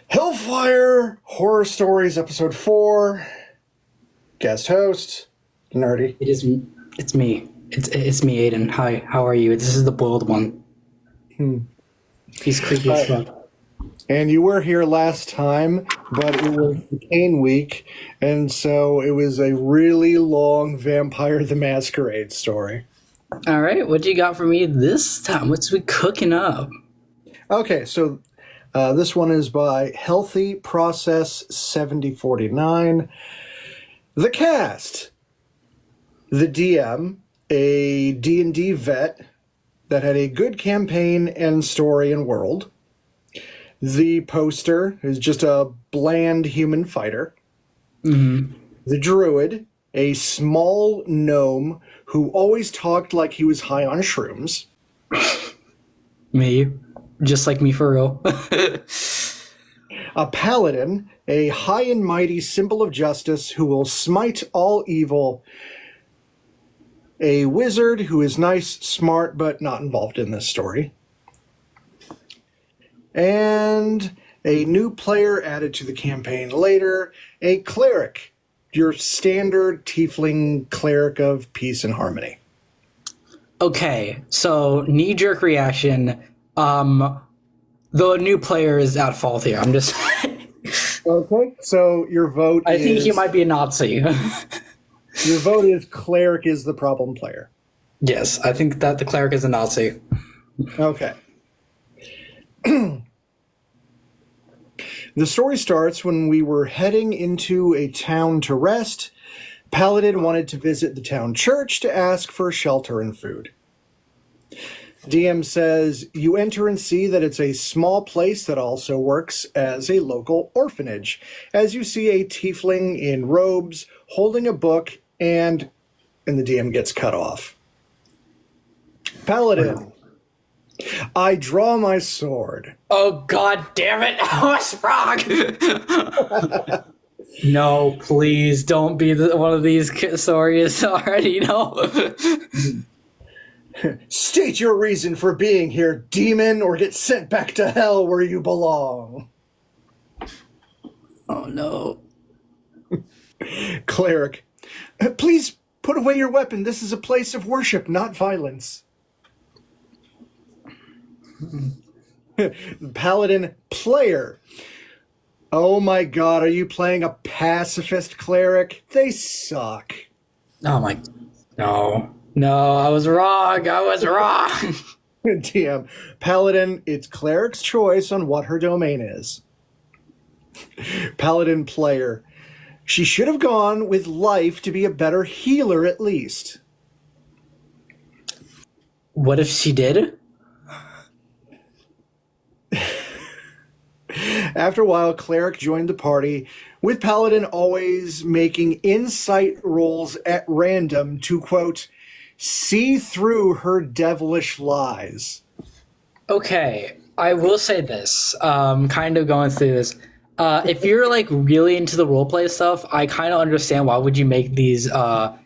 Hellfire Horror Stories, Episode 4. Guest host, Nerdy. It is. It's me. It's me, Aiden. Hi. How are you? This is the boiled one. He's creepy as fuck. And you were here last time, but it was the Kane week, and so it was a really long Vampire the Masquerade story. All right. What do you got for me this time? What's we cooking up? Okay, so this one is by Healthy Process 7049. The cast. The DM, a D&D vet that had a good campaign and story and world. The poster is just a bland human fighter. Mm-hmm. The druid, a small gnome who always talked like he was high on shrooms. Me, just like me for real. A paladin, a high and mighty symbol of justice who will smite all evil. A wizard who is nice, smart, but not involved in this story. And a new player added to the campaign later, a cleric, your standard tiefling cleric of peace and harmony. Okay, so knee-jerk reaction. The new player is at fault here. I'm just. Okay, so your vote I think he might be a Nazi. Your vote is cleric is the problem player. Yes, I think that the cleric is a Nazi. Okay. The story starts when we were heading into a town to rest. Paladin wanted to visit the town church to ask for shelter and food. DM says, you enter and see that it's a small place that also works as a local orphanage, as you see a tiefling in robes holding a book and the DM gets cut off. Paladin, I draw my sword. Oh, god damn it. I was wrong. No, please don't be one of these stories already. No. State your reason for being here, demon, or get sent back to hell where you belong. Oh, no. Cleric, please put away your weapon. This is a place of worship, not violence. Paladin player. Oh my god, are you playing a pacifist cleric? They suck. Oh my. No. No, I was wrong. I was wrong. DM. Paladin, it's cleric's choice on what her domain is. Paladin player. She should have gone with life to be a better healer at least. What if she did? After a while, Cleric joined the party, with Paladin always making insight rolls at random to, quote, see through her devilish lies. Okay, I will say this. Kind of going through this. If you're like really into the roleplay stuff, I kind of understand why would you make these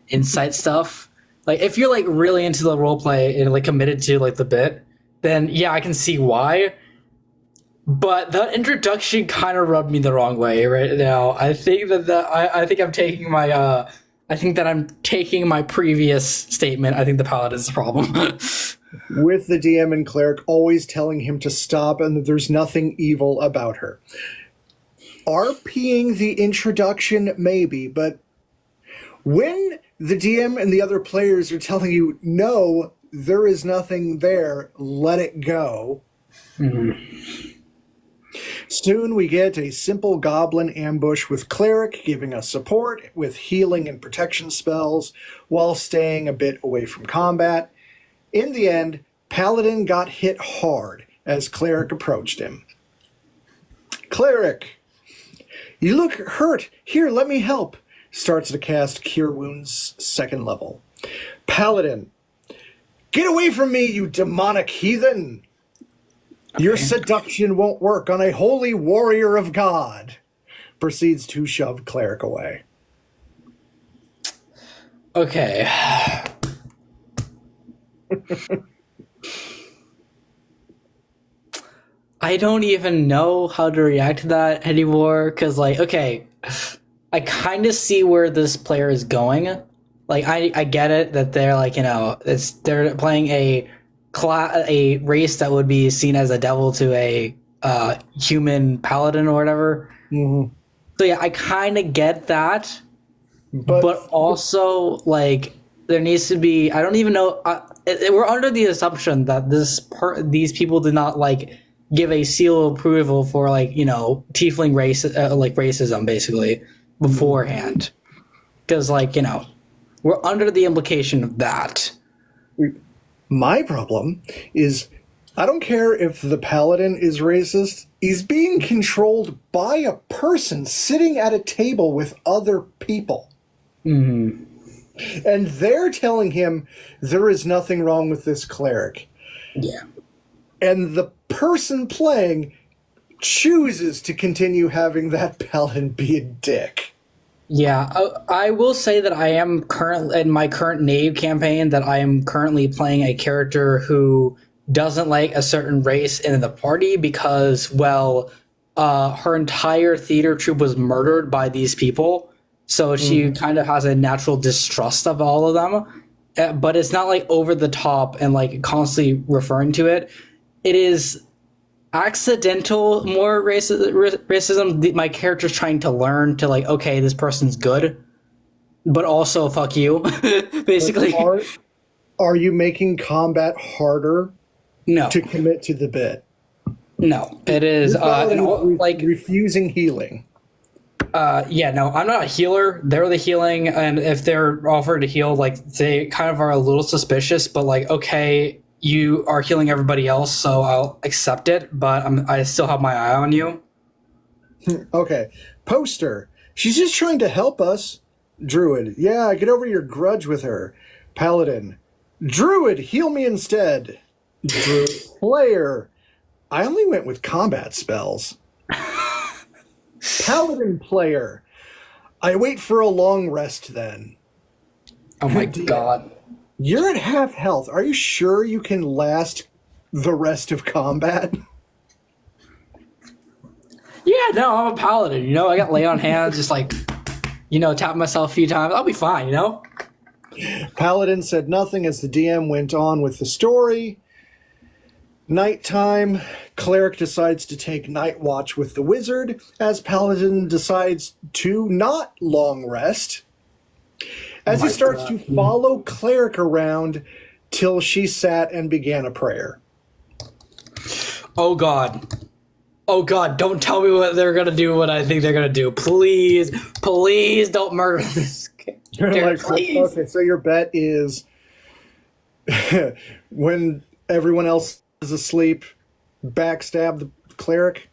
insight stuff. Like if you're like really into the roleplay and like committed to like the bit, then yeah, I can see why. But the introduction kind of rubbed me the wrong way right now. I think I think I'm taking my I think that I'm taking my previous statement. I think the paladin's the problem. With the DM and cleric always telling him to stop and that there's nothing evil about her. RPing the introduction, maybe, but when the DM and the other players are telling you, no, there is nothing there, let it go. Mm-hmm. Soon we get a simple goblin ambush with cleric giving us support with healing and protection spells while staying a bit away from combat. In the end, Paladin got hit hard as cleric approached him. Cleric, you look hurt. Here, let me help. Starts to cast Cure Wounds 2nd level. Paladin, get away from me, you demonic heathen. Okay. Your seduction won't work on a holy warrior of God. Proceeds to shove cleric away. Okay. I don't even know how to react to that anymore. Because, like, okay, I kind of see where this player is going. Like, I get it that they're like, they're playing a race that would be seen as a devil to a human paladin or whatever. Mm-hmm. So yeah, I kind of get that, But but also like there needs to be. I don't even know. We're under the assumption that these people did not like give a seal of approval for like tiefling race like racism basically beforehand, because like we're under the implication of that. my problem is I don't care if the paladin is racist. He's being controlled by a person sitting at a table with other people. Mm-hmm. And they're telling him there is nothing wrong with this cleric. Yeah. And the person playing chooses to continue having that paladin be a dick. Yeah, I will say that I am currently in my current Knave campaign that I am currently playing a character who doesn't like a certain race in the party because, well, her entire theater troupe was murdered by these people, so she kind of has a natural distrust of all of them. But it's not like over the top and like constantly referring to it. It is accidental more racism. My character's trying to learn to like, okay, this person's good, but also fuck you, basically. Are you making combat harder No, to commit to the bit? no, it is like refusing healing. yeah, no, I'm not a healer. They're the healing, and if they're offered to heal, like they kind of are a little suspicious. But like, okay, you are healing everybody else, so I'll accept it. But I still have my eye on you. Okay, poster. She's just trying to help us. Druid. Yeah, get over your grudge with her. Paladin. Druid, heal me instead. Druid. Player. I only went with combat spells. Paladin player. I wait for a long rest then. Oh my god. You're at half health. Are you sure you can last the rest of combat? Yeah, no, I'm a paladin. I got lay on hands, just like, tap myself a few times. I'll be fine, Paladin said nothing as the DM went on with the story. Nighttime, cleric decides to take night watch with the wizard as Paladin decides to not long rest. As he starts to follow cleric around till she sat and began a prayer. Oh god. Oh god, don't tell me what they're gonna do, what I think they're gonna do. Please, please don't murder this character, please. Okay, so your bet is when everyone else is asleep, backstab the cleric?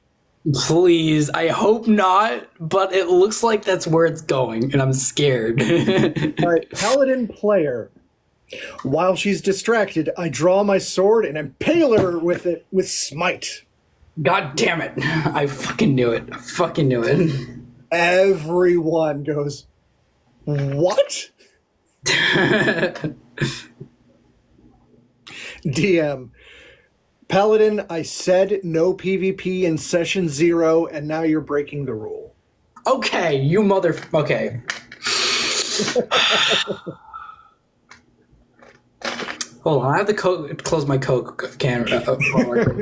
Please, I hope not, but it looks like that's where it's going, and I'm scared. All right, Paladin player. While she's distracted, I draw my sword and impale her with it with smite. God damn it. I fucking knew it. I fucking knew it. Everyone goes, what? DM. Paladin, I said no PvP in session 0, and now you're breaking the rule. Okay, you mother... Okay. Hold on, I have to close my Coke can.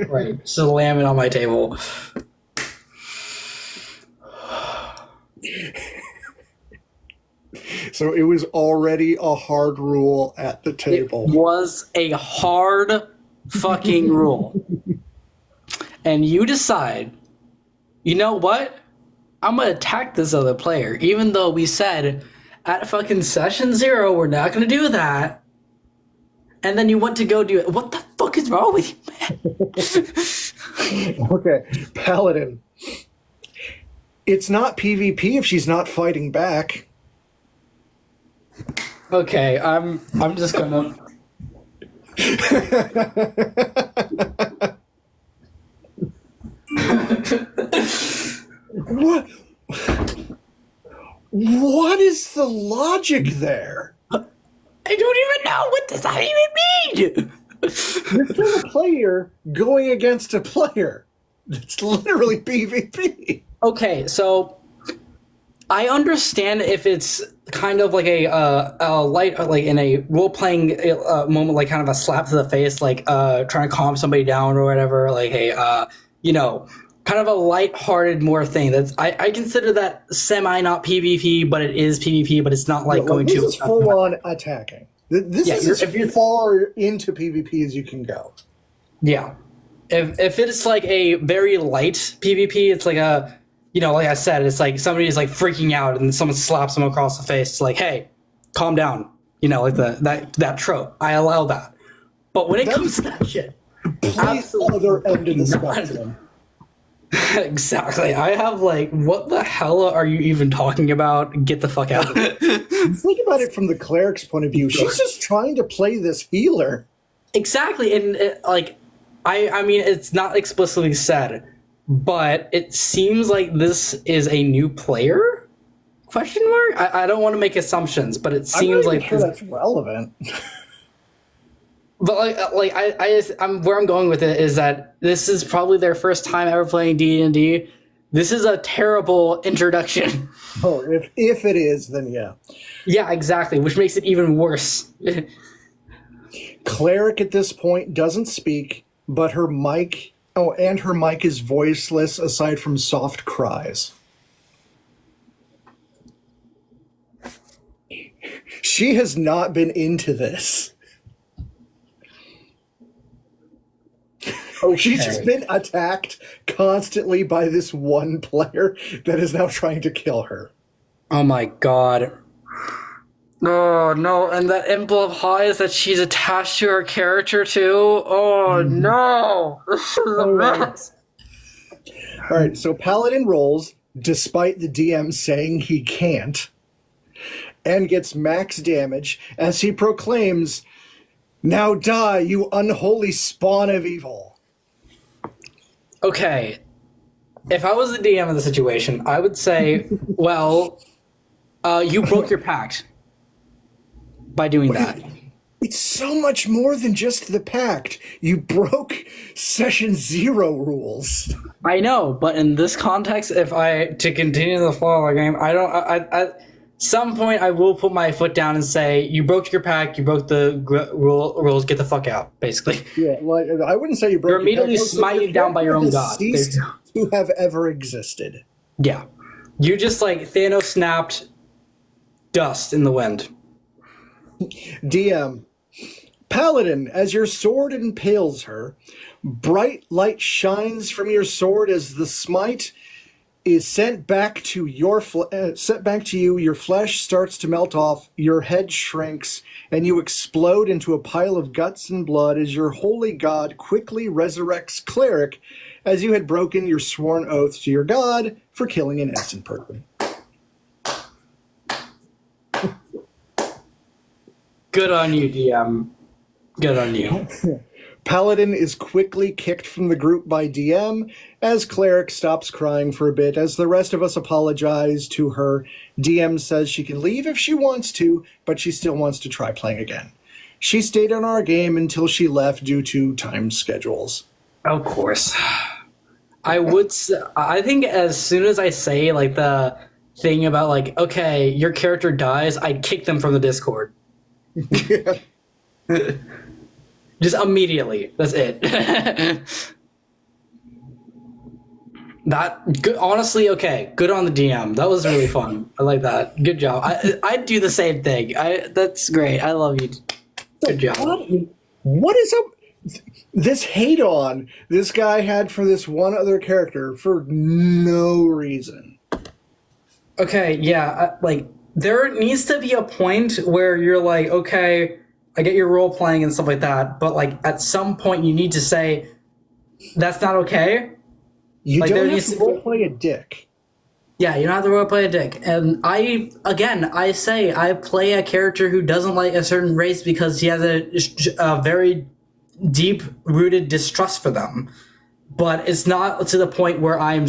Right, slam it on my table. So it was already a hard rule at the table. It was a hard fucking rule. And you decide, you know what? I'm going to attack this other player, even though we said at fucking session 0, we're not going to do that. And then you want to go do it. What the fuck is wrong with you, man? Okay, Paladin. It's not PvP if she's not fighting back. Okay, I'm just gonna... What is the logic there? I don't even know what does that even mean. This is a player going against a player. It's literally PvP. Okay, so I understand if it's kind of like a light, like in a role playing moment, like kind of a slap to the face, like trying to calm somebody down or whatever. Like, hey, kind of a light-hearted more thing. That's I consider that semi not PvP, but it is PvP, but it's not like going this to. This is full on attacking. This is as far into PvP as you can go. Yeah, if it's like a very light PvP, it's like a. Like I said, it's like somebody's like freaking out and someone slaps them across the face. It's like, hey, calm down. Like that trope. I allow that. But when it comes to that shit, other end of the spectrum. Exactly. I have like, what the hell are you even talking about? Get the fuck out. Think about it from the cleric's point of view. She's just trying to play this healer. Exactly. And I mean, it's not explicitly said. But it seems like this is a new player? Question mark? I don't want to make assumptions, but it seems I'm not like sure that's relevant. But I'm where I'm going with it is that this is probably their first time ever playing D&D. This is a terrible introduction. Oh, if it is, then yeah. Yeah, exactly, which makes it even worse. Cleric at this point doesn't speak, but her mic. Oh, and her mic is voiceless aside from soft cries. She has not been into this. Okay. She's just been attacked constantly by this one player that is now trying to kill her. Oh my god. Oh no, and that implies that she's attached to her character too? Oh no! This is a mess. Alright, so Paladin rolls, despite the DM saying he can't, and gets max damage as he proclaims, "Now die, you unholy spawn of evil." Okay, if I was the DM of the situation, I would say, well, you broke your pact. By doing that. It's so much more than just the pact. You broke session 0 rules. I know, but in this context, to continue the flow of the game, at some point I will put my foot down and say, you broke your pact, you broke the rules, get the fuck out, basically. Yeah, like, I wouldn't say you broke You're immediately smited down by your own god. Ceased to have ever existed. Yeah. You just like Thanos snapped dust in the wind. DM, Paladin, as your sword impales her, bright light shines from your sword as the smite is sent back to you. Your flesh starts to melt off, your head shrinks, and you explode into a pile of guts and blood as your holy god quickly resurrects Cleric as you had broken your sworn oath to your god for killing an innocent person. Good on you, DM. Good on you. Paladin is quickly kicked from the group by DM as Cleric stops crying for a bit. As the rest of us apologize to her, DM says she can leave if she wants to, but she still wants to try playing again. She stayed on our game until she left due to time schedules. Of course. I think as soon as I say like the thing about like, okay, your character dies, I'd kick them from the Discord. Yeah. Just immediately. That's it. Honestly, okay. Good on the DM. That was really fun. I like that. Good job. I'd do the same thing. That's great. I love you. Good job. What is up? This hate on this guy had for this one other character for no reason. Okay, yeah. There needs to be a point where you're like, okay, I get your role playing and stuff like that, but like at some point you need to say that's not okay. You don't have to role play a dick. Yeah, you don't have to role play a dick. And I say I play a character who doesn't like a certain race because he has a very deep-rooted distrust for them. But it's not to the point where I'm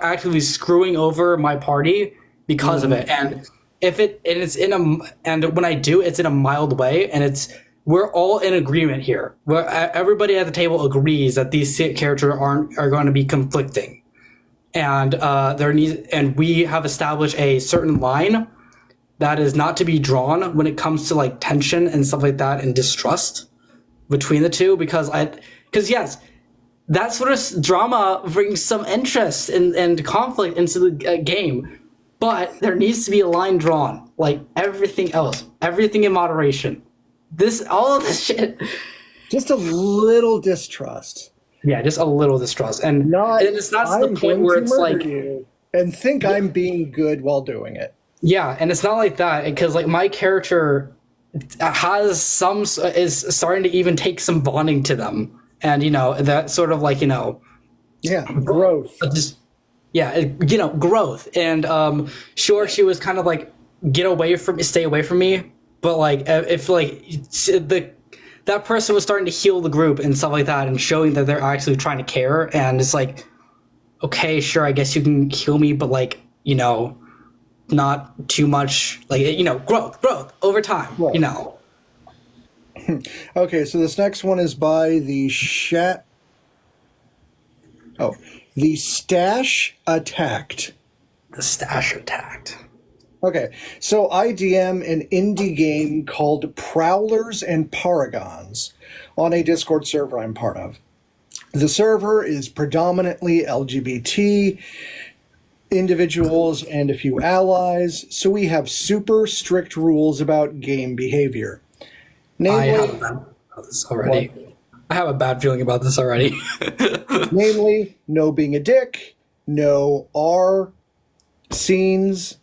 actively screwing over my party because of it. And when I do, it's in a mild way, and it's we're all in agreement here. Everybody at the table agrees that these characters are going to be conflicting, and and we have established a certain line that is not to be drawn when it comes to like tension and stuff like that and distrust between the two, because yes, that sort of drama brings some interest and conflict into the game, but there needs to be a line drawn, like everything else, everything in moderation. All of this shit. Just a little distrust. Yeah, just a little distrust, and it's not to the point where it's like, you and think I'm being good while doing it. Yeah, and it's not like that, because like my character is starting to even take some bonding to them, and that sort of like growth. Growth, and sure, she was kind of like stay away from me, but like if like that person was starting to heal the group and stuff like that, and showing that they're actually trying to care, and it's like, okay, sure, I guess you can heal me, but like not too much, like growth over time, right. Okay, so this next one is by the Stash Attacked. The Stash Attacked. Okay, so I DM an indie game called Prowlers and Paragons on a Discord server I'm part of. The server is predominantly LGBT individuals and a few allies, so we have super strict rules about game behavior. Namely, I have a bad about this already. I have a bad feeling about this already. Namely, no being a dick, no R scenes,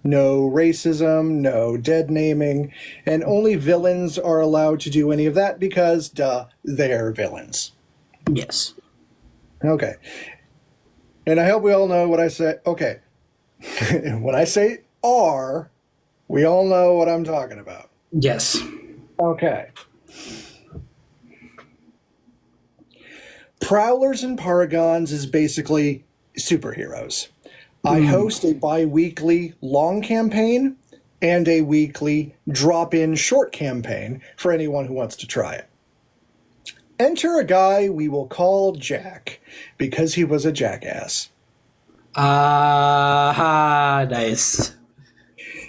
no racism, no dead naming, and only villains are allowed to do any of that because, they're villains. Yes. Okay. And I hope we all know what I say. Okay. When I say R, we all know what I'm talking about. Yes. Okay. Prowlers and Paragons is basically superheroes. I host a bi-weekly long campaign and a weekly drop-in short campaign for anyone who wants to try it. Enter a guy we will call Jack, because he was a jackass. Nice.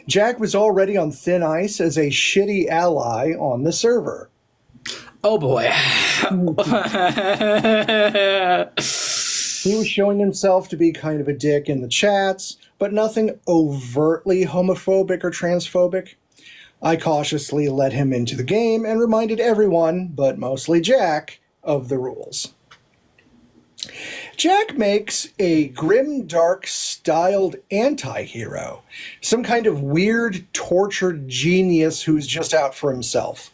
Jack was already on thin ice as a shitty ally on the server. Oh boy. He was showing himself to be kind of a dick in the chats, but nothing overtly homophobic or transphobic. I cautiously let him into the game and reminded everyone, but mostly Jack, of the rules. Jack makes a grim, dark styled anti-hero, some kind of weird, tortured genius who's just out for himself.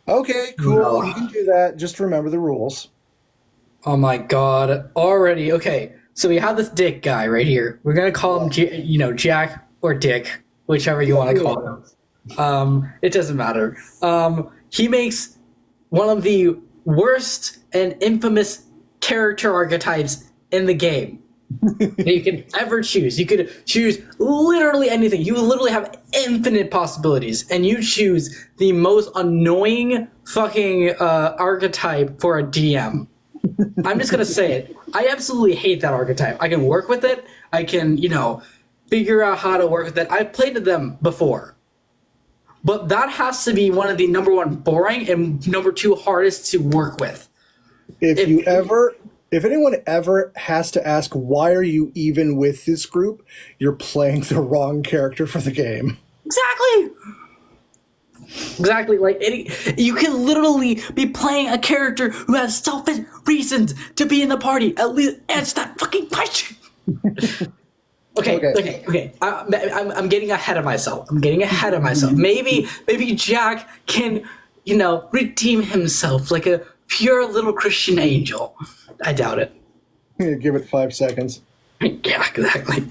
Okay, cool, No. you can do that, just remember the rules. Oh my god. Already. Okay, so we have this dick guy right here. We're going to call him, Jack or Dick, whichever you want to call him. It doesn't matter. He makes one of the worst and infamous character archetypes in the game that you can ever choose. You could choose literally anything. You literally have infinite possibilities, and you choose the most annoying fucking archetype for a DM. I'm just gonna say it. I absolutely hate that archetype. I can work with it. I can, figure out how to work with it. I've played with them before. But that has to be one of the number one boring and number two hardest to work with. If anyone ever has to ask, why are you even with this group, you're playing the wrong character for the game. Exactly. Like, you can literally be playing a character who has selfish reasons to be in the party. At least answer that fucking question. Okay. I'm getting ahead of myself. Maybe Jack can, redeem himself like a pure little Christian angel. I doubt it. Give it 5 seconds. Yeah, exactly.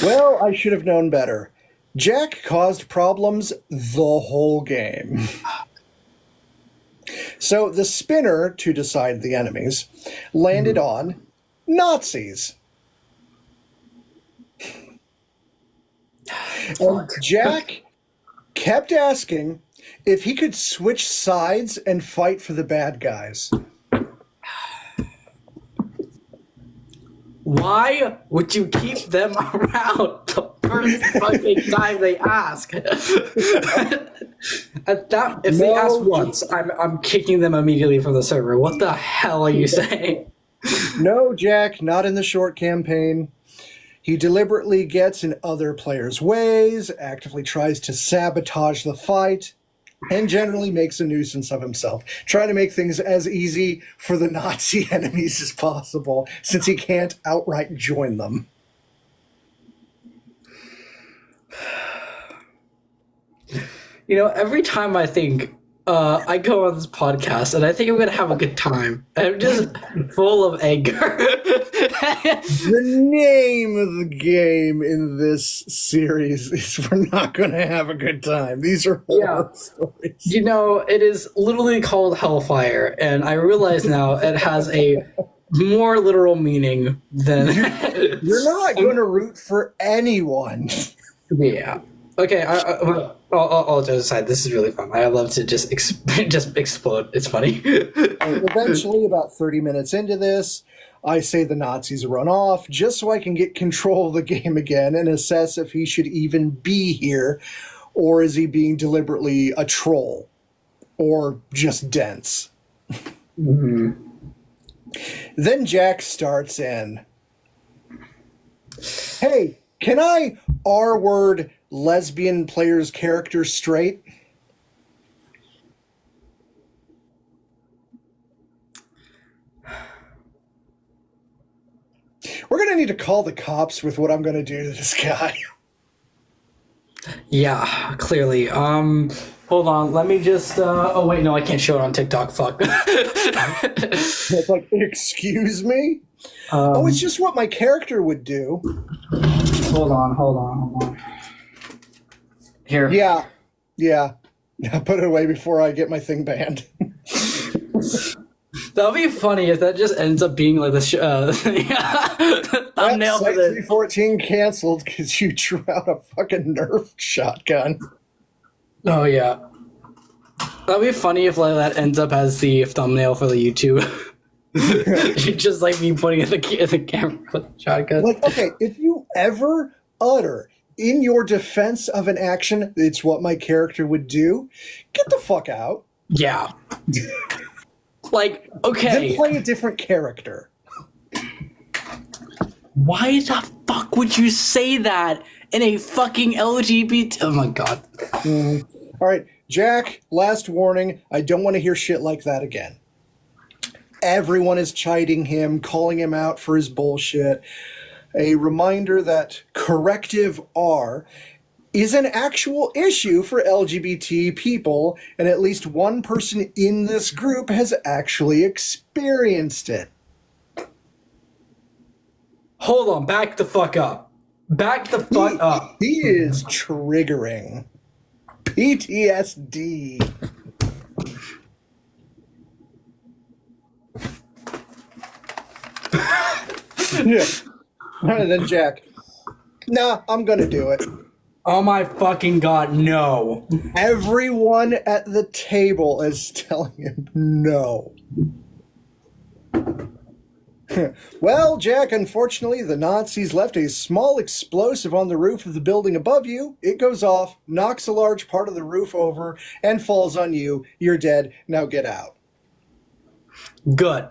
Well, I should have known better. Jack caused problems the whole game. So the spinner, to decide the enemies, landed on Nazis. And Jack kept asking, If he could switch sides and fight for the bad guys. Why would you keep them around the first fucking time they ask? If they ask once, I'm kicking them immediately from the server. What the hell are you saying? No, Jack, not in the short campaign. He deliberately gets in other players' ways, actively tries to sabotage the fight, and generally makes a nuisance of himself, trying to make things as easy for the Nazi enemies as possible, since he can't outright join them. You know, every time I think I go on this podcast and I think I'm gonna have a good time, I'm just full of anger. The name of the game in this series is We're Not Gonna Have a Good Time. These are horror stories. You know, it is literally called Hellfire, and I realize now it has a more literal meaning than... You're not going to root for anyone. Yeah. Okay, I'll just decide. This is really fun. I love to just explode. It's funny. Eventually, about 30 minutes into this, I say the Nazis run off just so I can get control of the game again and assess if he should even be here, or is he being deliberately a troll or just dense. Mm-hmm. Then Jack starts in. Hey, can I R-word lesbian player's character straight? We're going to need to call the cops with what I'm going to do to this guy. Yeah, clearly. Hold on. Let me just... oh, wait. No, I can't show it on TikTok. Fuck. It's like, excuse me? Oh, it's just what my character would do. Hold on. Here. Yeah. Put it away before I get my thing banned. That would be funny if that just ends up being like the thumbnail for Site the... 314 canceled because you drew out a fucking Nerf shotgun. Oh, yeah. That'd be funny if like that ends up as the thumbnail for the YouTube. Just like me pointing at the camera with the shotgun. Like, okay, if you ever utter in your defense of an action, it's what my character would do, get the fuck out. Yeah. Like, okay. Then play a different character. Why the fuck would you say that in a fucking LGBT? Oh my god. All right, Jack, last warning. I don't want to hear shit like that again. Everyone is chiding him, calling him out for his bullshit. A reminder that corrective R is an actual issue for LGBT people, and at least one person in this group has actually experienced it. Hold on, back the fuck up. Back the fuck up. He is triggering PTSD. Yeah. All right, then Jack. Nah, I'm gonna do it. Oh my fucking god, no. Everyone at the table is telling him no. Well, Jack, unfortunately, the Nazis left a small explosive on the roof of the building above you. It goes off, knocks a large part of the roof over, and falls on you. You're dead. Now get out. Good.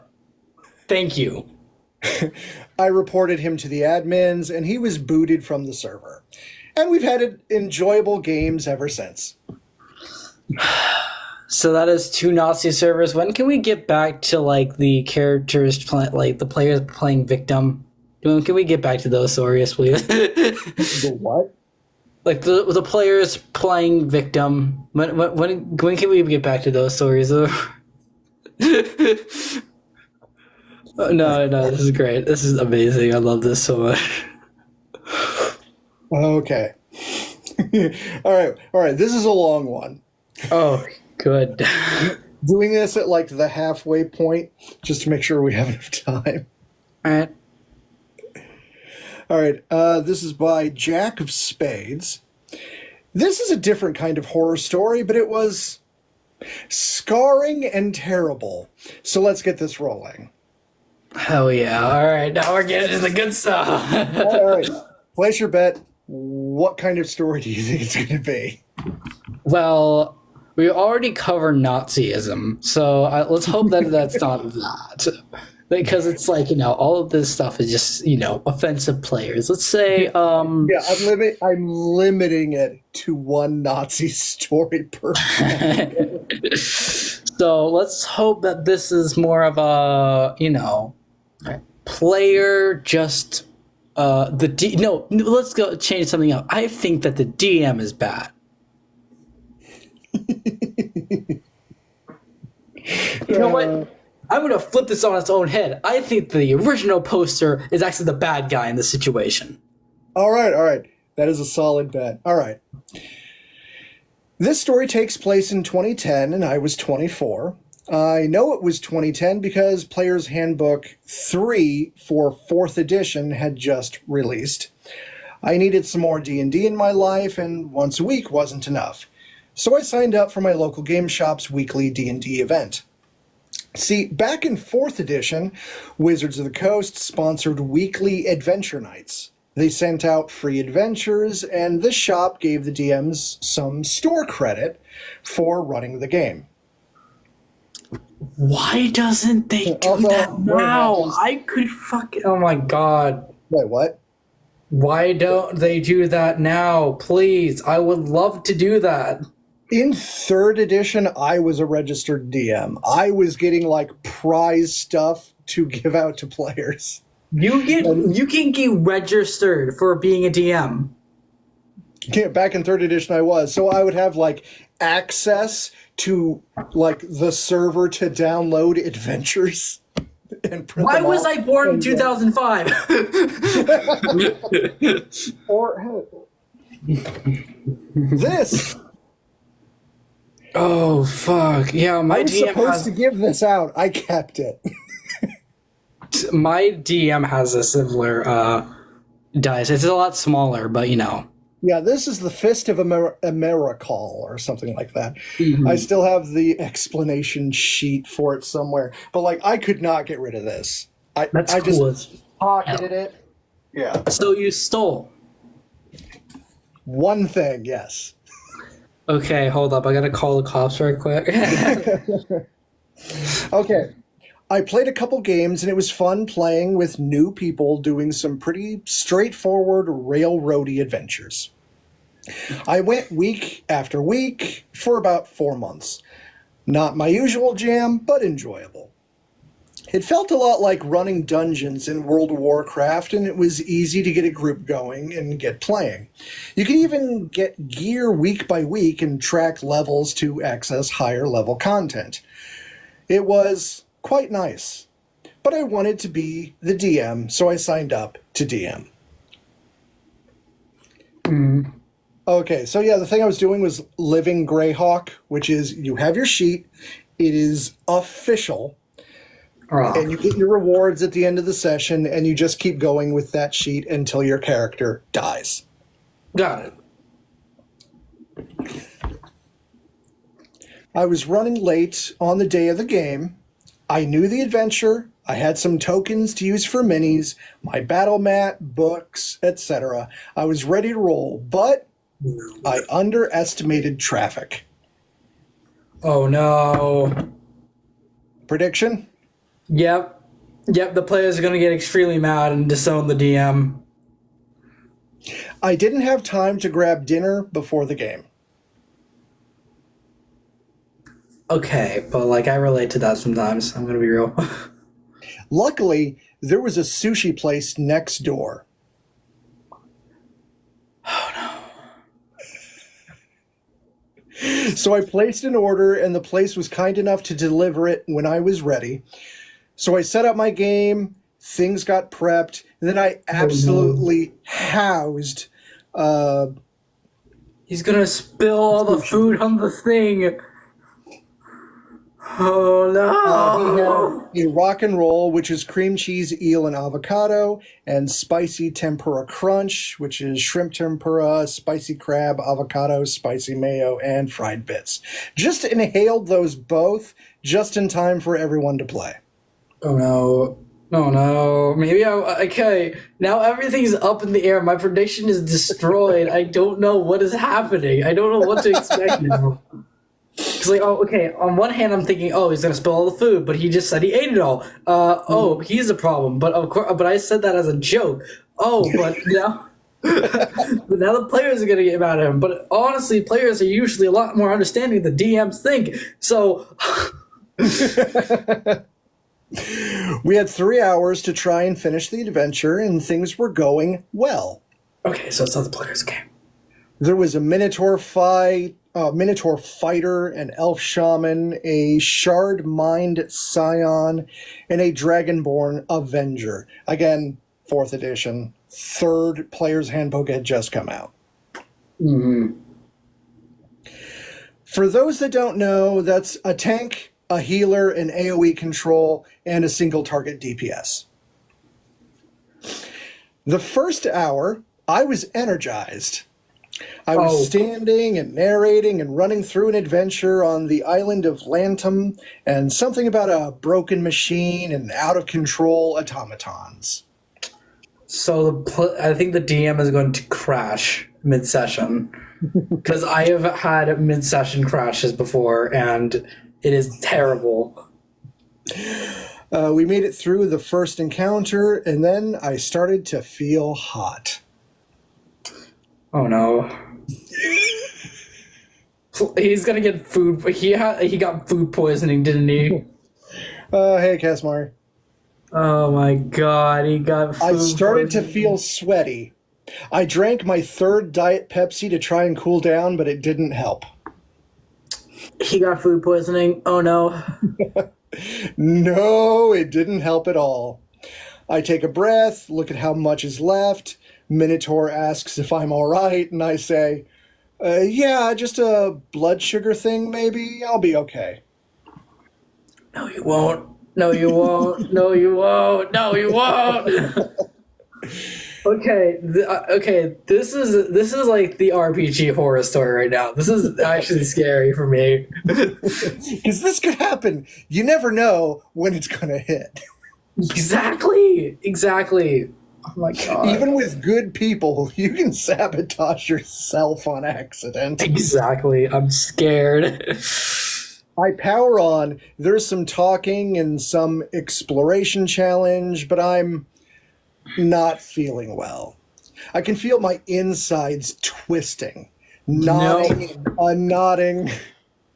Thank you. I reported him to the admins, and he was booted from the server. And we've had enjoyable games ever since. So that is 2 Nazi servers. When can we get back to like the characters, like the players playing victim? Can we get back to those stories, please? The what? Like the players playing victim. When can we get back to those stories? No, this is great. This is amazing. I love this so much. Okay. All right. This is a long one. Oh, good. Doing this at like the halfway point, just to make sure we have enough time. All right. This is by Jack of Spades. This is a different kind of horror story, but it was scarring and terrible. So let's get this rolling. Hell yeah. All right, now we're getting to the good stuff. All right. Place your bet. What kind of story do you think it's going to be? Well, we already covered Nazism, so let's hope that that's not that. Because it's like, all of this stuff is just, offensive players. Let's say, Yeah, I'm limiting it to one Nazi story per. So let's hope that this is more of a, player just let's go change something up. I think that the DM is bad. You know what? I'm going to flip this on its own head. I think the original poster is actually the bad guy in this situation. All right. That is a solid bet. All right. This story takes place in 2010, and I was 24. I know it was 2010 because Player's Handbook 3 for 4th edition had just released. I needed some more D&D in my life, and once a week wasn't enough. So I signed up for my local game shop's weekly D&D event. See, back in 4th edition, Wizards of the Coast sponsored weekly adventure nights. They sent out free adventures, and this shop gave the DMs some store credit for running the game. Why doesn't they do that now? Oh my god. Wait, what? Why don't they do that now? Please, I would love to do that. In 3rd edition, I was a registered DM. I was getting prize stuff to give out to players. You can get registered for being a DM. Yeah, back in 3rd edition, I was. So I would have access to the server to download adventures and print Why them was out. I born in 2005? Or this. Oh fuck! Yeah, my I was DM supposed to give this out. I kept it. My DM has a similar dice. It's a lot smaller, but Yeah, this is the Fist of Americall or something like that. Mm-hmm. I still have the explanation sheet for it somewhere. But I could not get rid of this. That's I cool. just pocketed it. Yeah. So you stole. One thing, yes. Okay, hold up. I gotta call the cops right quick. Okay. I played a couple games, and it was fun playing with new people doing some pretty straightforward railroady adventures. I went week after week for about 4 months. Not my usual jam, but enjoyable. It felt a lot like running dungeons in World of Warcraft, and it was easy to get a group going and get playing. You could even get gear week by week and track levels to access higher level content. It was quite nice, but I wanted to be the DM, so I signed up to DM. Okay, so yeah, the thing I was doing was Living Greyhawk, which is you have your sheet, it is official, and you get your rewards at the end of the session, and you just keep going with that sheet until your character dies. Got it. I was running late on the day of the game. I knew the adventure. I had some tokens to use for minis, my battle mat, books, etc. I was ready to roll, but I underestimated traffic. Oh no. Prediction? Yep, the players are gonna get extremely mad and disown the DM. I didn't have time to grab dinner before the game. Okay, but I relate to that sometimes. I'm gonna be real. Luckily, there was a sushi place next door. Oh no. So I placed an order, and the place was kind enough to deliver it when I was ready. So I set up my game, things got prepped, and then I absolutely housed. He's gonna spill all the food on the thing. Oh He no! had a rock and roll, which is cream cheese, eel, and avocado, and spicy tempura crunch, which is shrimp tempura, spicy crab, avocado, spicy mayo, and fried bits. Just inhaled those both just in time for everyone to play. Oh no! Oh no! Maybe I. Okay, now everything's up in the air. My prediction is destroyed. I don't know what is happening. I don't know what to expect now. Because, like, oh, okay, on one hand, I'm thinking, oh, he's gonna spill all the food, but he just said he ate it all. Oh, he's a problem. But of course, but I said that as a joke. Oh, but now, but now the players are gonna get mad at him. But honestly, players are usually a lot more understanding than DMs think. So, We had 3 hours to try and finish the adventure, and things were going well. okay, so it's not the players' game. There was a Minotaur fight, a Minotaur fighter, an elf shaman, a shard mind scion, and a dragonborn avenger. Again, 4th edition. 3rd player's handbook had just come out. Mm-hmm. For those that don't know, that's a tank, a healer, an AoE control, and a single target DPS. The first hour, I was energized. I was standing and narrating and running through an adventure on the island of Lantum, and something about a broken machine and out of control automatons. So I think the DM is going to crash mid-session because I have had mid-session crashes before, and it is terrible. We made it through the first encounter, and then I started to feel hot. Oh no. He's gonna get food. He got food poisoning, didn't he? Hey, Casmar. Oh my god, he got food I started to poisoning. feel sweaty. I drank my 3rd Diet Pepsi to try and cool down, but it didn't help. He got food poisoning. Oh no. No, it didn't help at all. I take a breath, look at how much is left. Minotaur asks if I'm all right, and I say, yeah, just a blood sugar thing, maybe. I'll be okay. No, you won't. No, you won't. No, you won't. No, you won't. Okay, okay. This is like the RPG horror story right now. This is actually scary for me. Because this could happen. You never know when it's going to hit. Exactly. Oh my god. Even with good people, you can sabotage yourself on accident. Exactly. I'm scared. I power on. There's some talking and some exploration challenge, but I'm not feeling well. I can feel my insides twisting, nodding and unnodding.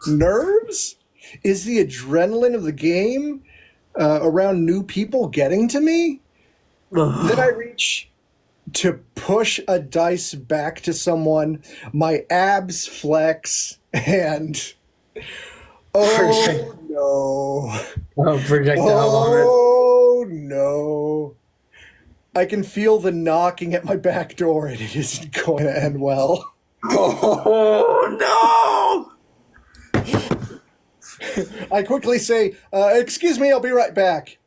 Nerves? Is the adrenaline of the game around new people getting to me? Then I reach to push a dice back to someone. My abs flex, and oh no. Oh, projectile vomit. Oh no. I can feel the knocking at my back door, and it isn't going to end well. Oh no! I quickly say, excuse me, I'll be right back.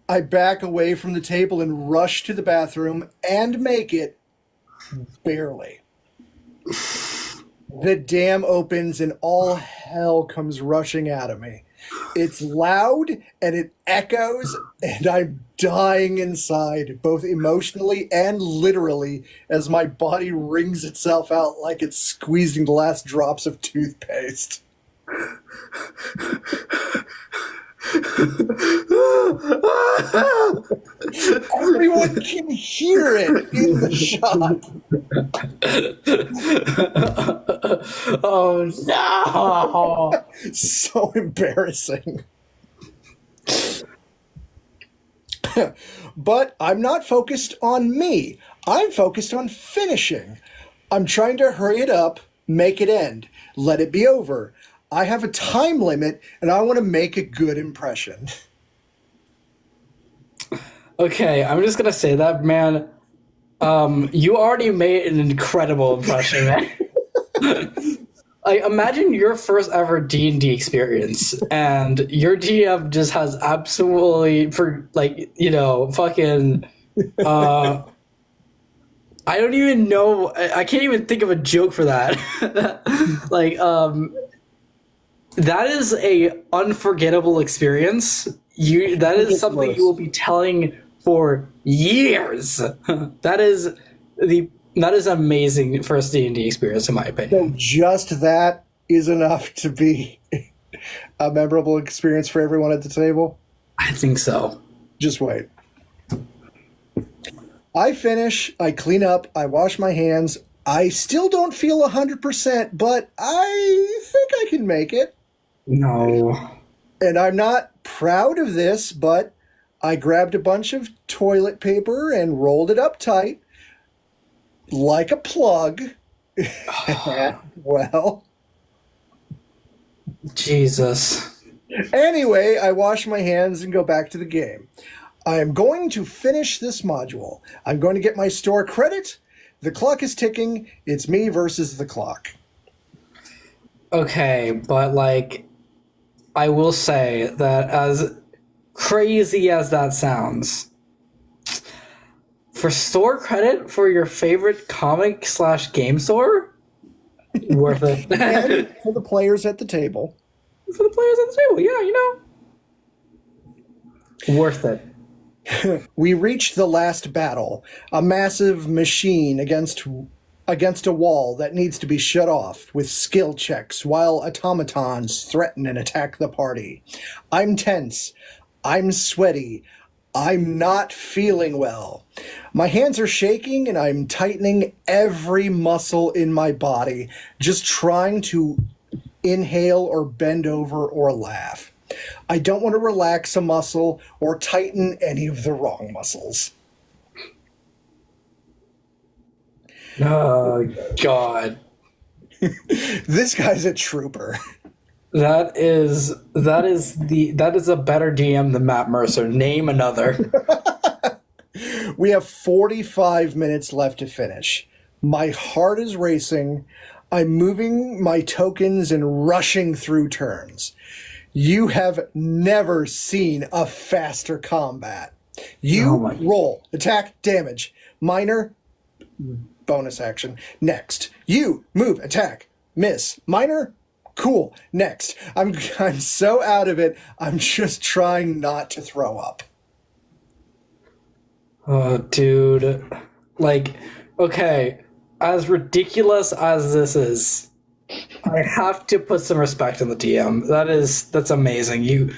I back away from the table and rush to the bathroom and make it barely. The dam opens and all hell comes rushing out of me. It's loud and it echoes, and I'm dying inside, both emotionally and literally, as my body wrings itself out like it's squeezing the last drops of toothpaste. Everyone can hear it in the shop. Oh no! So embarrassing. But I'm not focused on me. I'm focused on finishing. I'm trying to hurry it up, make it end, let it be over. I have a time limit, and I want to make a good impression. Okay, I'm just gonna say that, man. You already made an incredible impression, man. imagine your first ever D&D experience, and your GM just has absolutely fucking. I don't even know. I can't even think of a joke for that. That is a unforgettable experience. That is something you will be telling for years. That is amazing first D&D experience, in my opinion. So just that is enough to be a memorable experience for everyone at the table? I think so. Just wait. I finish, I clean up, I wash my hands. I still don't feel 100%, but I think I can make it. No. And I'm not proud of this, but I grabbed a bunch of toilet paper and rolled it up tight, like a plug. Well. Jesus. Anyway, I wash my hands and go back to the game. I am going to finish this module. I'm going to get my store credit. The clock is ticking. It's me versus the clock. Okay, but I will say that as crazy as that sounds, for store credit for your favorite comic/game store, worth it. And for the players at the table. For the players at the table, yeah, worth it. We reached the last battle, a massive machine against a wall that needs to be shut off with skill checks while automatons threaten and attack the party. I'm tense. I'm sweaty. I'm not feeling well. My hands are shaking and I'm tightening every muscle in my body, just trying to inhale or bend over or laugh. I don't want to relax a muscle or tighten any of the wrong muscles. Oh, God. This guy's a trooper. That is a better DM than Matt Mercer. Name another. We have 45 minutes left to finish. My heart is racing. I'm moving my tokens and rushing through turns. You have never seen a faster combat. You roll, attack, damage. Minor, bonus action. Next. You move, attack, miss. Minor, cool. Next. I'm so out of it, I'm just trying not to throw up. Oh, dude. Okay, as ridiculous as this is, I have to put some respect on the DM. That's amazing. You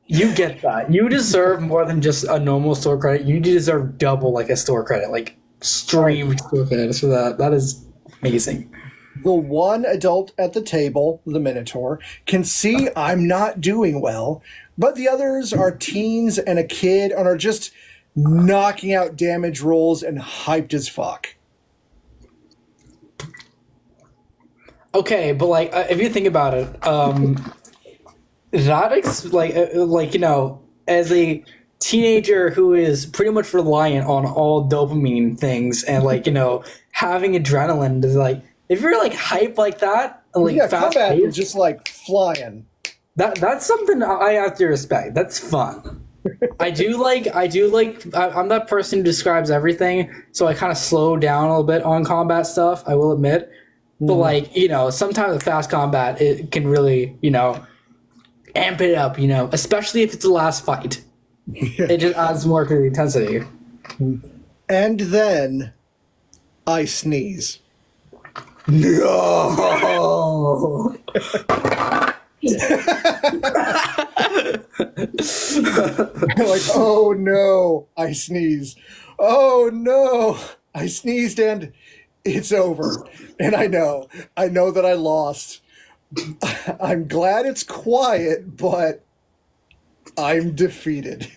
get that. You deserve more than just a normal store credit. You deserve double a store credit, stream store credits for that. That is amazing. The one adult at the table, the Minotaur, can see I'm not doing well, but the others are teens and a kid and are just knocking out damage rolls and hyped as fuck. Okay, but if you think about it, as a teenager who is pretty much reliant on all dopamine things and having adrenaline to if you're hype like that, fast combat paced, is just flying. That's something I have to respect. That's fun. I'm that person who describes everything, so I kind of slow down a little bit on combat stuff, I will admit. But sometimes the fast combat, it can really, amp it up, especially if it's the last fight. It just adds more to the intensity. And then I sneeze. No. Oh no, I sneeze. Oh no, I sneezed and it's over. And I know that I lost. I'm glad it's quiet, but I'm defeated.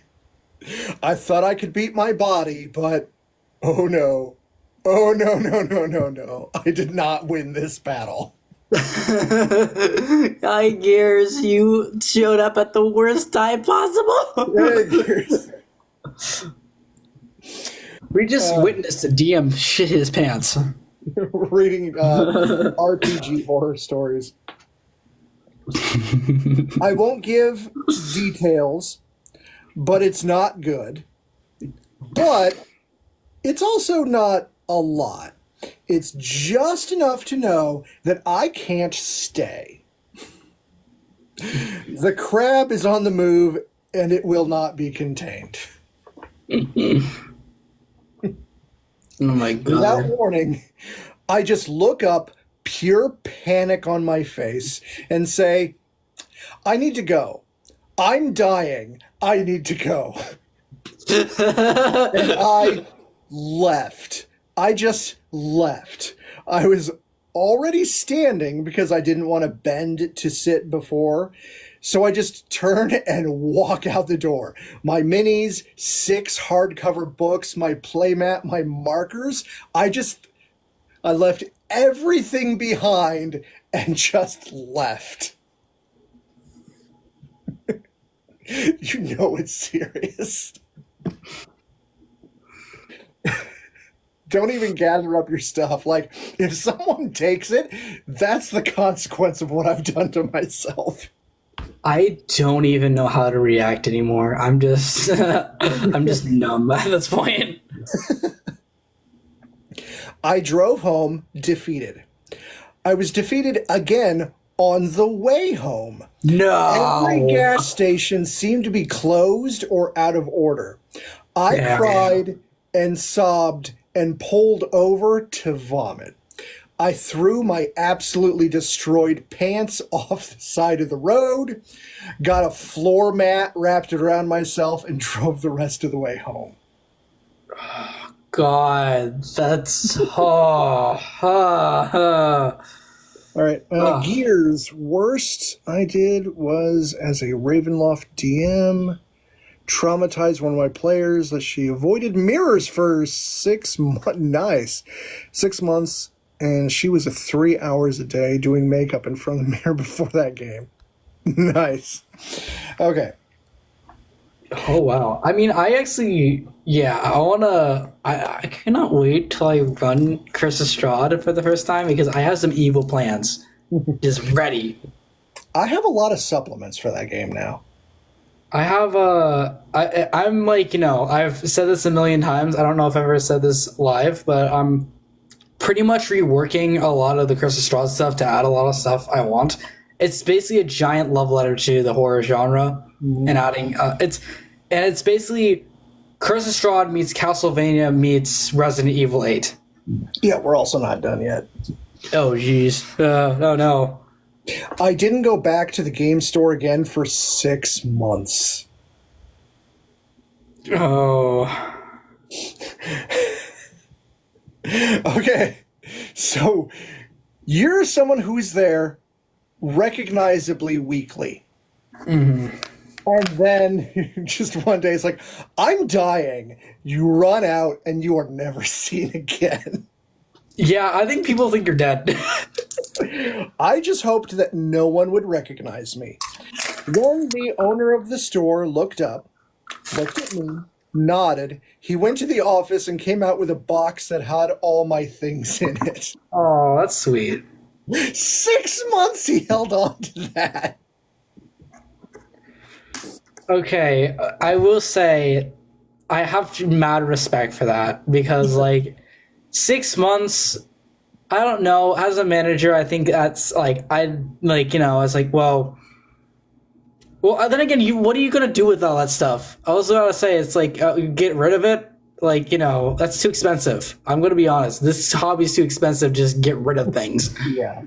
I thought I could beat my body, but oh no. Oh no. I did not win this battle. Hi, Gears, you showed up at the worst time possible. Hey, Gears. We just witnessed a DM shit his pants. reading RPG horror stories. I won't give details, but it's not good. But it's also not a lot. It's just enough to know that I can't stay. The crab is on the move, and it will not be contained. Oh my god. Without warning, I just look up, pure panic on my face, and say, I need to go. I'm dying. I need to go. And I left. I just left. I was already standing because I didn't want to bend to sit before. So I just turn and walk out the door. My minis, 6 hardcover books, my playmat, my markers. I left everything behind and just left. You know it's serious. Don't even gather up your stuff. Like, if someone takes it, that's the consequence of what I've done to myself. I don't even know how to react anymore. I'm just I'm just numb at this point. I drove home defeated. I was defeated again on the way home. No. Every gas station seemed to be closed or out of order. I cried and sobbed and pulled over to vomit. I threw my absolutely destroyed pants off the side of the road, got a floor mat wrapped around myself, and drove the rest of the way home. God, that's All right, Gears. Worst I did was as a Ravenloft DM, traumatized one of my players that she avoided mirrors for 6 months. Nice. 6 months. And she was 3 hours a day doing makeup in front of the mirror before that game. Nice. Okay. Oh wow. I mean, I actually, I cannot wait till I run Curse of Strahd for the first time because I have some evil plans just ready. I have a lot of supplements for that game now. I have I'm like, I've said this a million times. I don't know if I've ever said this live, but I'm pretty much reworking a lot of the Curse of Strahd stuff to add a lot of stuff I want. It's basically a giant love letter to the horror genre, and adding it's basically Curse of Strahd meets Castlevania meets Resident Evil 8. Yeah, we're also not done yet. Oh jeez, no. I didn't go back to the game store again for 6 months. Oh. Okay, so you're someone who's there recognizably weekly. Mm-hmm. And then just one day it's like, I'm dying. You run out and you are never seen again. Yeah, I think people think you're dead. I just hoped that no one would recognize me. Then the owner of the store looked up, looked at me, nodded. He went to the office and came out with a box that had all my things in it. Oh, that's sweet. 6 months he held on to that. Okay, I will say I have mad respect for that because, 6 months, I don't know. As a manager, I think that's well, then again, what are you gonna do with all that stuff? I was gonna say it's you get rid of it. That's too expensive. I'm gonna be honest. This hobby's too expensive. Just get rid of things. Yeah.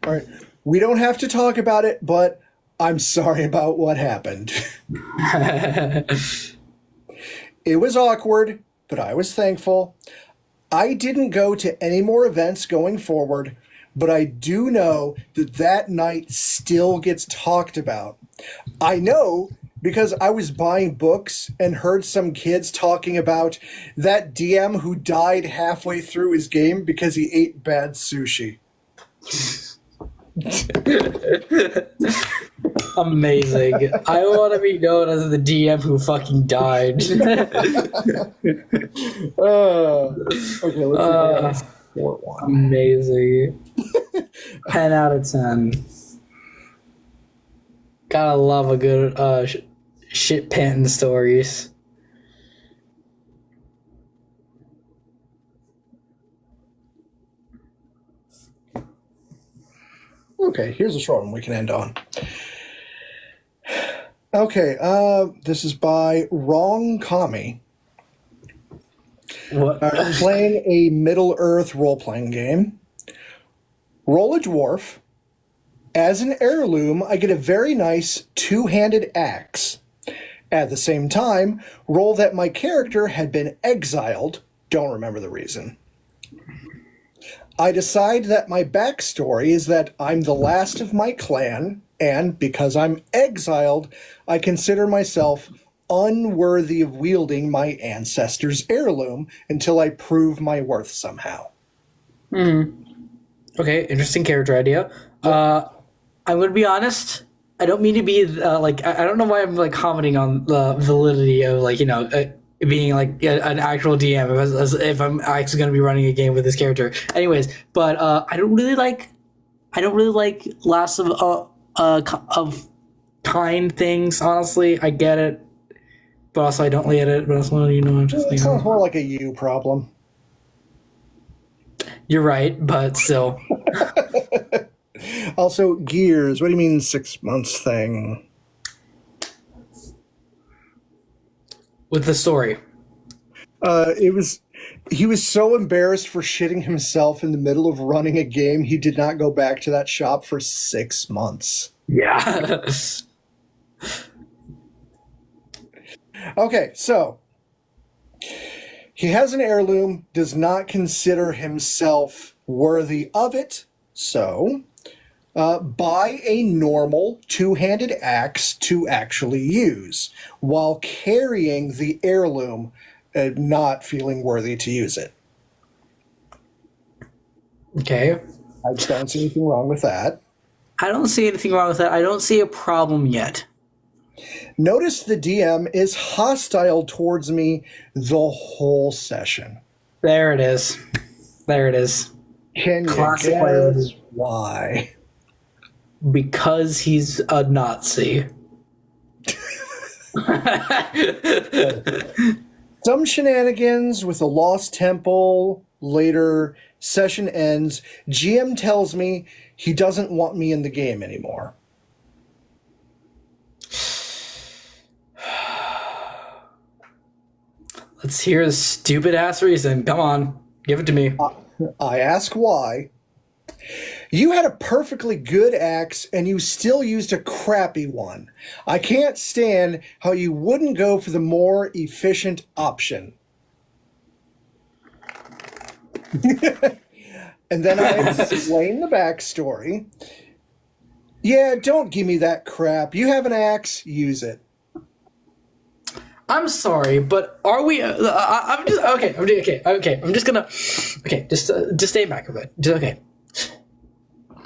All right. We don't have to talk about it, but I'm sorry about what happened. It was awkward, but I was thankful. I didn't go to any more events going forward, but I do know that night still gets talked about. I know because I was buying books and heard some kids talking about that DM who died halfway through his game because he ate bad sushi. Amazing. I want to be known as the DM who fucking died. Okay, let's see. 4-1. Amazing. 10 out of 10. Gotta love a good shit panting stories. Okay, here's a short one we can end on. Okay, this is by Wrong Kami. What? Playing a Middle-earth role-playing game. Roll a dwarf. As an heirloom, I get a very nice two-handed axe. At the same time, roll that my character had been exiled. Don't remember the reason. I decide that my backstory is that I'm the last of my clan, and because I'm exiled, I consider myself unworthy of wielding my ancestors' heirloom until I prove my worth somehow. Okay, interesting character idea. I'm going to be honest. I don't mean to be I don't know why I'm like commenting on the validity of being like an actual DM as if I'm actually going to be running a game with this character. Anyways, but I don't really like last of kind things. Honestly, I get it, but also I don't get it. But also, I'm just. It sounds more like a you problem. You're right, but still. Also, Gears. What do you mean 6 months thing? With the story. He was so embarrassed for shitting himself in the middle of running a game, he did not go back to that shop for 6 months. Yeah. Okay, so he has an heirloom, does not consider himself worthy of it, so buy a normal two-handed axe to actually use while carrying the heirloom and not feeling worthy to use it. Okay. I don't see anything wrong with that. I don't see anything wrong with that. I don't see a problem yet. Notice the DM is hostile towards me the whole session. There it is. There it is. Can you Classic guess why? Because he's a Nazi. Some shenanigans with a lost temple. Later, session ends. GM tells me he doesn't want me in the game anymore. Let's hear a stupid ass reason. Come on. Give it to me. I ask why. You had a perfectly good axe and you still used a crappy one. I can't stand how you wouldn't go for the more efficient option. And then I explain the backstory. Yeah, don't give me that crap. You have an axe, use it. I'm sorry, but are we? I'm just okay. I'm just gonna. Okay, just stay back a bit. Okay.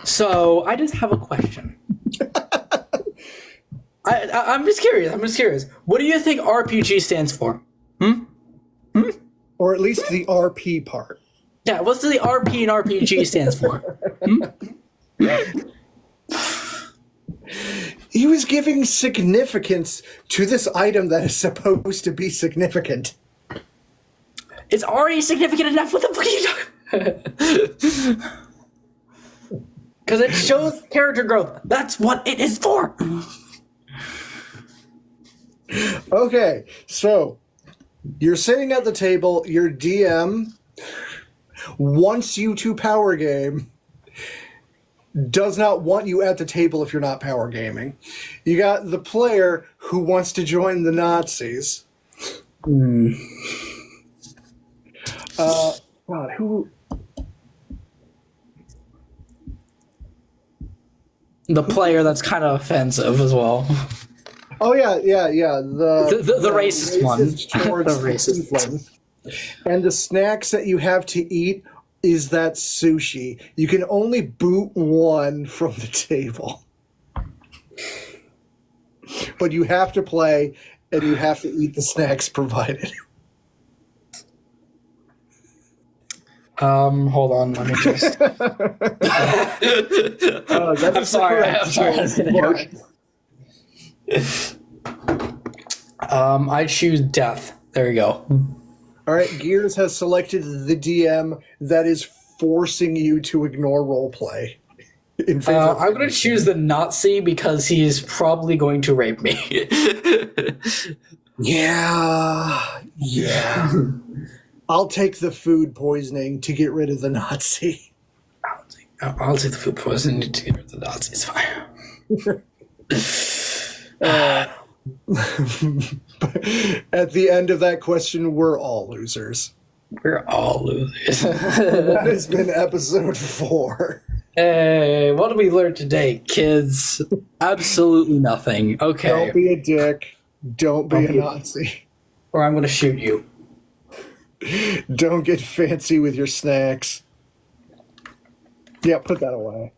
So I just have a question. I'm just curious. What do you think RPG stands for? Or at least the RP part. Yeah, what's the RP and RPG stands for? He was giving significance to this item that is supposed to be significant. It's already significant enough. What the fuck are you talking? Because it shows character growth. That's what it is for. Okay, so you're sitting at the table. Your DM wants you to power game. Does not want you at the table if you're not power gaming. You got the player who wants to join the Nazis. God, who? The player that's kind of offensive as well. Oh yeah. The racist one. Towards The racist. tiefling. And the snacks that you have to eat is that sushi. You can only boot one from the table. But you have to play, and you have to eat the snacks provided. Hold on, let me just. That I'm is sorry. the correct I'm sorry. choice. I choose death. There you go. All right, Gears has selected the DM that is forcing you to ignore roleplay. In favor of I'm going to choose the Nazi because he's probably going to rape me. Yeah. I'll take the food poisoning to get rid of the Nazi. I'll take the food poisoning to get rid of the Nazis. Fine. At the end of that question, we're all losers. We're all losers. That has been episode 4. Hey, what did we learn today, kids? Absolutely nothing. Okay. Don't be a dick. Don't be a Nazi. Or I'm going to shoot you. Don't get fancy with your snacks. Yeah, put that away.